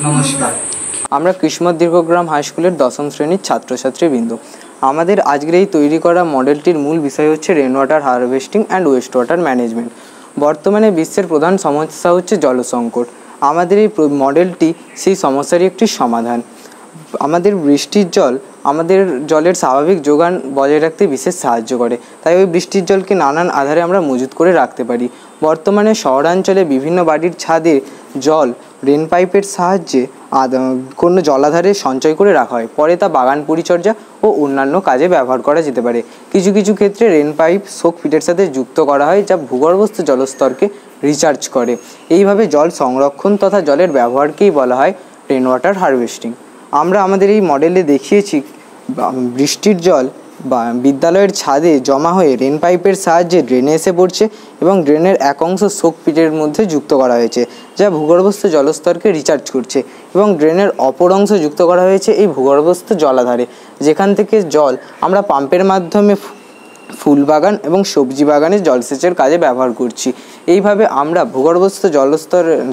নমস্কার। আমরা কৃষ্ণ দীর্ঘগ্রাম হাই স্কুলের দশম শ্রেণীর ছাত্রছাত্রীবৃন্দ। আমাদের আজকের এই তৈরি করা মডেলটির মূল বিষয় হচ্ছে rain water harvesting and waste water management. বর্তমানে বিশ্বের প্রধান সমস্যা হচ্ছে জলসংকট। আমাদের এই মডেলটি সেই সমস্যারই একটি সমাধান। আমাদের বৃষ্টির জল আমাদের জলের স্বাভাবিক যোগান বজায় রাখতে বিশেষ সাহায্য করে, তাই ওই বৃষ্টির জলকে নানান আধারে আমরা মজুত করে রাখতে পারি। বর্তমানে শহরাঞ্চলে বিভিন্ন বাড়ির ছাদে জল রেন পাইপের সাহায্যে কোনো জলাধারে সঞ্চয় করে রাখা হয়, পরে তা বাগান পরিচর্যা ও অন্যান্য কাজে ব্যবহার করা যেতে পারে। কিছু কিছু ক্ষেত্রে রেন পাইপ সোক পিটের সাথে যুক্ত করা হয়, যা ভূগর্ভস্থ জলস্তরকে রিচার্জ করে। এইভাবে জল সংরক্ষণ তথা জলের ব্যবহারকেই বলা হয় রেন ওয়াটার হারভেস্টিং। আমরা আমাদের এই মডেলে দেখিয়েছি বৃষ্টির জল বা বিদ্যালয়ের ছাদে জমা হয়ে রেন পাইপের সাহায্যে ড্রেনে এসে পড়ছে এবং ড্রেনের এক অংশ সোক পিটের মধ্যে যুক্ত করা হয়েছে, যা ভূগর্ভস্থ জলস্তরকে রিচার্জ করছে, এবং ড্রেনের অপর অংশ যুক্ত করা হয়েছে এই ভূগর্ভস্থ জলাধারে, যেখান থেকে জল আমরা পাম্পের মাধ্যমে ফুল বাগান এবং সবজি বাগানে জলসেচের কাজে ব্যবহার করছি। এইভাবে আমরা ভূগর্ভস্থ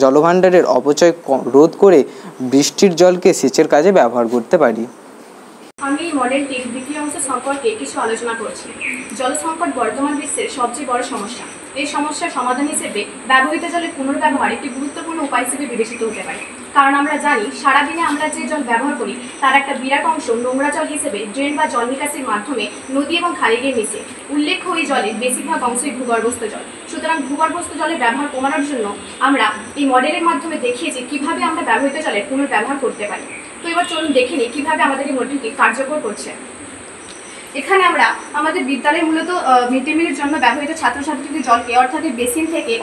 জলভাণ্ডারের অপচয় রোধ করে বৃষ্টির জলকে সেচের কাজে ব্যবহার করতে পারি। আমি এই মডেলটির দ্বিতীয় অংশ সম্পর্কে কিছু আলোচনা করছি। জল সংকট বর্তমান বিশ্বের সবচেয়ে বড় সমস্যা। এই সমস্যার সমাধান হিসেবে ব্যবহৃত জলের পুনর্ব্যবহার একটি গুরুত্বপূর্ণ উপায় হিসেবে বিবেচিত হতে পারে। কারণ আমরা জানি সারাদিনে আমরা যে জল ব্যবহার করি তার একটা বিরাট অংশ নোংরা জল হিসেবে ড্রেন বা জল নিকাশির মাধ্যমে নদী এবং খালে গিয়ে মিশে। উল্লেখ্য এই জলের বেশিরভাগ অংশই ভূগর্ভস্থ জল। সুতরাং ভূগর্ভস্থ জলের ব্যবহার কমানোর জন্য আমরা এই মডেলের মাধ্যমে দেখিয়েছি কীভাবে আমরা ব্যবহৃত জলের পুনর্ব্যবহার করতে পারি। তো এবার চলুন দেখে নিই কীভাবে আমাদের এই মডেলটি কার্যকর করছে। এখানে আমরা আমাদের বিদ্যালয়ে মূলত মিড ডে মিলের জন্য ব্যবহৃত ছাত্রছাত্রীদের জলকে, অর্থাৎ বেসিন থেকে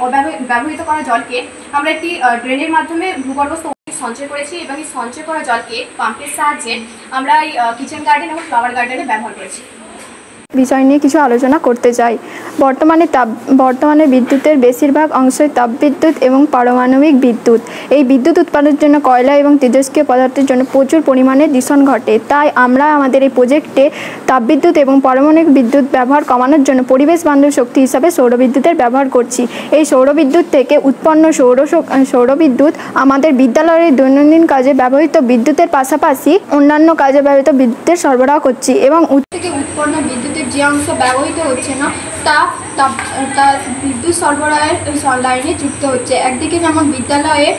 ব্যবহৃত করা জলকে আমরা একটি ড্রেনের মাধ্যমে ভূগর্ভস্থ সঞ্চয় করেছি, এবং এই সঞ্চয় করা জলকে পাম্পের সাহায্যে আমরা এই কিচেন গার্ডেন এবং ফ্লাওয়ার গার্ডেনে ব্যবহার করেছি। বিষয় নিয়ে কিছু আলোচনা করতে চাই। বর্তমানে বিদ্যুতের বেশিরভাগ অংশই তাপবিদ্যুৎ এবং পারমাণবিক বিদ্যুৎ। এই বিদ্যুৎ উৎপাদনের জন্য কয়লা এবং তেজস্ক্রিয় পদার্থের জন্য প্রচুর পরিমাণে দূষণ ঘটে। তাই আমরা আমাদের এই প্রজেক্টে তাপবিদ্যুৎ এবং পারমাণবিক বিদ্যুৎ ব্যবহার কমানোর জন্য পরিবেশ বান্ধব শক্তি হিসাবে সৌরবিদ্যুতের ব্যবহার করছি। এই সৌরবিদ্যুৎ থেকে উৎপন্ন সৌরবিদ্যুৎ আমাদের বিদ্যালয়ের দৈনন্দিন কাজে ব্যবহৃত বিদ্যুতের পাশাপাশি অন্যান্য কাজে ব্যবহৃত বিদ্যুতের সরবরাহ করছি, এবং থেকে উৎপন্ন বিদ্যুতের যে অংশ ব্যবহৃত হচ্ছে না তা বিদ্যুৎ সরবরাহের লাইনে যুক্ত হচ্ছে। একদিকে যেমন বিদ্যালয়ের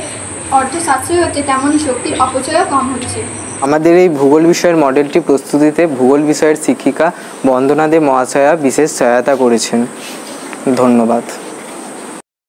অর্থ সাশ্রয় হচ্ছে, তেমনই শক্তির অপচয়ও কম হচ্ছে। আমাদের এই ভূগোল বিষয়ের মডেলটি প্রস্তুতিতে ভূগোল বিষয়ের শিক্ষিকা বন্দনা দে মহাশয়া বিশেষ সহায়তা করেছেন। ধন্যবাদ।